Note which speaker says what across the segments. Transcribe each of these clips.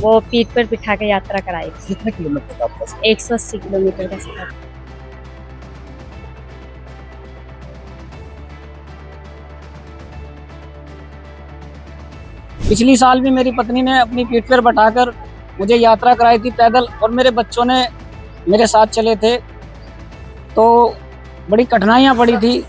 Speaker 1: वो पीठ पर बिठा के यात्रा कराई थी।
Speaker 2: कितने किलोमीटर का आपका सफर?
Speaker 1: 180 किलोमीटर का सफर।
Speaker 3: पिछली साल भी मेरी पत्नी ने अपनी पीठ पर बैठाकर मुझे यात्रा कराई थी पैदल, और मेरे बच्चों ने मेरे साथ चले थे, तो बड़ी कठिनाइयां पड़ी थी।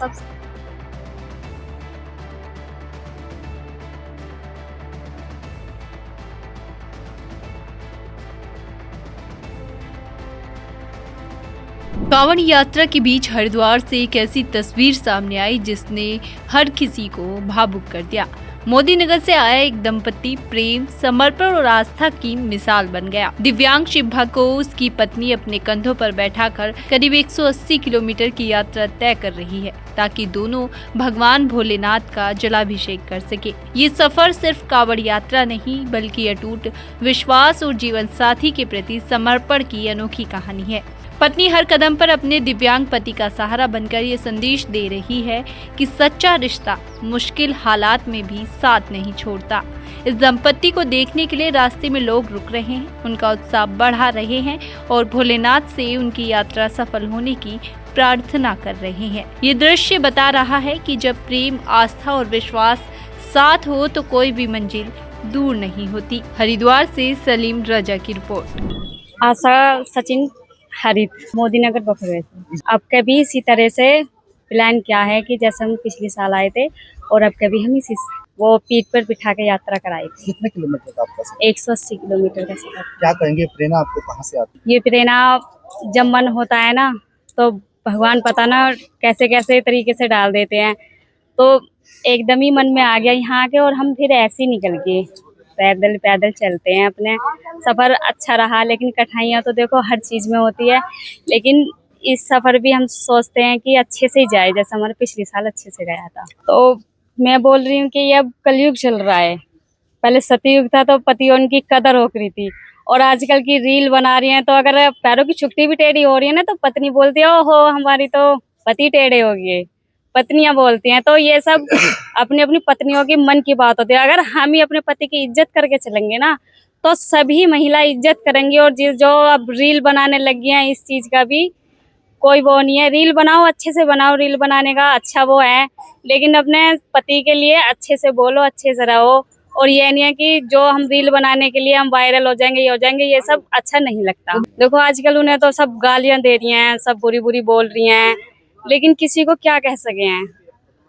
Speaker 4: कांवड़ यात्रा के बीच हरिद्वार से एक ऐसी तस्वीर सामने आई जिसने हर किसी को भावुक कर दिया। मोदी नगर से आया एक दंपति प्रेम, समर्पण और आस्था की मिसाल बन गया। दिव्यांग शिव भक्त को उसकी पत्नी अपने कंधों पर बैठाकर करीब 180 किलोमीटर की यात्रा तय कर रही है, ताकि दोनों भगवान भोलेनाथ का जलाभिषेक कर सके। ये सफर सिर्फ कांवड़ यात्रा नहीं, बल्कि अटूट विश्वास और जीवन साथी के प्रति समर्पण की अनोखी कहानी है। पत्नी हर कदम पर अपने दिव्यांग पति का सहारा बनकर ये संदेश दे रही है कि सच्चा रिश्ता मुश्किल हालात में भी साथ नहीं छोड़ता। इस दंपति को देखने के लिए रास्ते में लोग रुक रहे हैं, उनका उत्साह बढ़ा रहे हैं और भोलेनाथ से उनकी यात्रा सफल होने की प्रार्थना कर रहे हैं। ये दृश्य बता रहा है कि जब प्रेम, आस्था और विश्वास साथ हो तो कोई भी मंजिल दूर नहीं होती। हरिद्वार से सलीम रजा की रिपोर्ट।
Speaker 1: आशा सचिन हरित मोदी नगर बखरवे से। अब कभी इसी तरह से प्लान किया है कि जैसे हम पिछले साल आए थे, और अब कभी हम इसी वो पीठ पर बिठा के यात्रा कराई थी।
Speaker 2: कितने किलोमीटर का आपका सफर?
Speaker 1: 180 किलोमीटर का सफर।
Speaker 2: क्या कहेंगे, प्रेरणा आपको कहाँ से आती है?
Speaker 1: ये प्रेरणा जब मन होता है ना, तो भगवान पता ना कैसे कैसे तरीके से डाल देते हैं, तो एकदम ही मन में आ गया यहाँ के, और हम फिर ऐसे ही निकल गए। पैदल पैदल चलते हैं, अपने सफ़र अच्छा रहा, लेकिन कठिनाइयाँ तो देखो हर चीज़ में होती है, लेकिन इस सफ़र भी हम सोचते हैं कि अच्छे से ही जाए, जैसे हमारे पिछले साल अच्छे से गया था। तो मैं बोल रही हूँ कि ये अब कलयुग चल रहा है। पहले सतयुग था तो पतियों की कदर हो रही थी, और आजकल की रील बना रही हैं, तो अगर पैरों की चुट्टी भी टेढ़ी हो रही है ना, तो पत्नी बोलती है ओहो हमारी तो पति टेढ़े हो गए, पत्नियां बोलती हैं। तो ये सब अपनी अपनी पत्नियों की मन की बात होती है। अगर हम ही अपने पति की इज्जत करके चलेंगे ना, तो सभी महिला इज्जत करेंगी। और जो अब रील बनाने लगी हैं, इस चीज का भी कोई वो नहीं है। रील बनाओ, अच्छे से बनाओ, रील बनाने का अच्छा वो है, लेकिन अपने पति के लिए अच्छे से बोलो, अच्छे से रहो। और ये नहीं है कि जो हम रील बनाने के लिए हम वायरल हो जाएंगे, ये हो जाएंगे, ये सब अच्छा नहीं लगता। देखो आजकल उन्हें तो सब गालियां दे रही हैं, सब बुरी बुरी बोल रही हैं, लेकिन किसी को क्या कह सके हैं।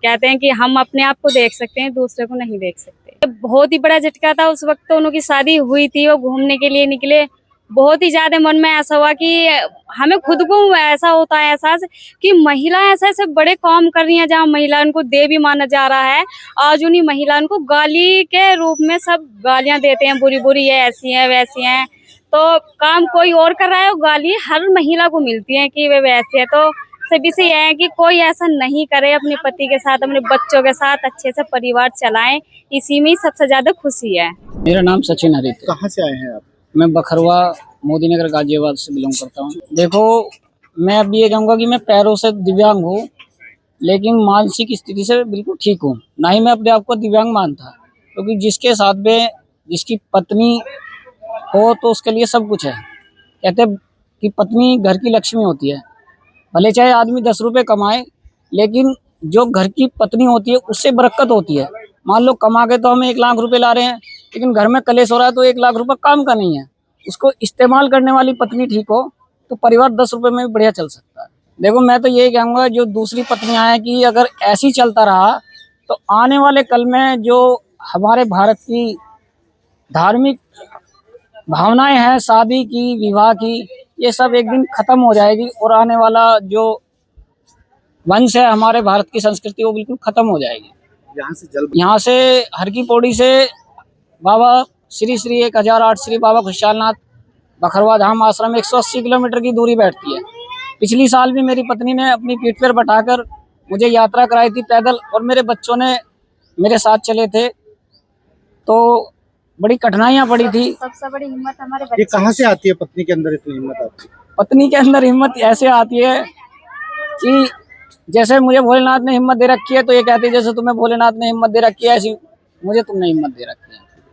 Speaker 1: कहते हैं कि हम अपने आप को देख सकते हैं, दूसरे को नहीं देख सकते। बहुत ही बड़ा झटका था उस वक्त, तो उनकी शादी हुई थी, वो घूमने के लिए निकले। बहुत ही ज्यादा मन में ऐसा हुआ कि हमें खुद को ऐसा होता है एहसास कि महिला ऐसे ऐसे बड़े काम कर रही हैं, जहाँ महिला उनको देवी माना जा रहा है, आज उन्हीं महिला उनको गाली के रूप में सब गालियां देते हैं, बुरी बुरी, ये ऐसी हैं वैसी हैं। तो काम कोई और कर रहा है, वो गाली हर महिला को मिलती है कि वे वैसे है। तो सभी से यह है कि कोई ऐसा नहीं करे, अपने पति के साथ, अपने बच्चों के साथ अच्छे से परिवार चलाएं, इसी में सबसे ज्यादा खुशी है।
Speaker 3: मेरा नाम सचिन हरित।
Speaker 2: कहाँ से आए हैं आप?
Speaker 3: मैं बखरवा मोदी नगर गाजियाबाद से बिलोंग करता हूँ। देखो, मैं अब ये कहूँगा कि मैं पैरों से दिव्यांग हूँ, लेकिन मानसिक स्थिति से बिल्कुल ठीक हूँ। ना ही मैं अपने आप को दिव्यांग मानता, क्योंकि जिसके साथ में जिसकी पत्नी हो तो उसके लिए सब कुछ है। कहते हैं कि पत्नी घर की लक्ष्मी होती है। भले चाहे आदमी 10 रुपये कमाए, लेकिन जो घर की पत्नी होती है उससे बरकत होती है। मान लो कमा के तो हम 1 लाख रुपए ला रहे हैं, लेकिन घर में कलेश हो रहा है, तो 1 लाख रुपए काम का नहीं है। उसको इस्तेमाल करने वाली पत्नी ठीक हो तो परिवार 10 रुपए में भी बढ़िया चल सकता है। देखो, मैं तो यही कहूँगा, जो दूसरी पत्नियां हैं, कि अगर ऐसे ही चलता रहा तो आने वाले कल में जो हमारे भारत की धार्मिक भावनाएं हैं, शादी की, विवाह की, ये सब एक दिन खत्म हो जाएगी, और आने वाला जो वंश है हमारे भारत की संस्कृति, वो बिल्कुल खत्म हो जाएगी। यहाँ से हर की पौड़ी से बाबा श्री श्री 1008 श्री बाबा खुशहालनाथ बखरवा धाम आश्रम 180 किलोमीटर की दूरी बैठती है। पिछली साल भी मेरी पत्नी ने अपनी पीठ पर बैठाकर मुझे यात्रा कराई थी पैदल, और मेरे बच्चों ने मेरे साथ चले थे, तो बड़ी कठिनाइयां पड़ी थी।
Speaker 1: सबसे बड़ी हिम्मत हमारे
Speaker 2: ये कहाँ से आती है पत्नी के अंदर इतनी हिम्मत आती है?
Speaker 3: पत्नी के अंदर हिम्मत ऐसे आती है कि जैसे मुझे भोलेनाथ ने हिम्मत दे रखी है, तो ये कहती है जैसे तुम्हें भोलेनाथ ने हिम्मत दे रखी है, ऐसी मुझे तुमने हिम्मत दे रखी है।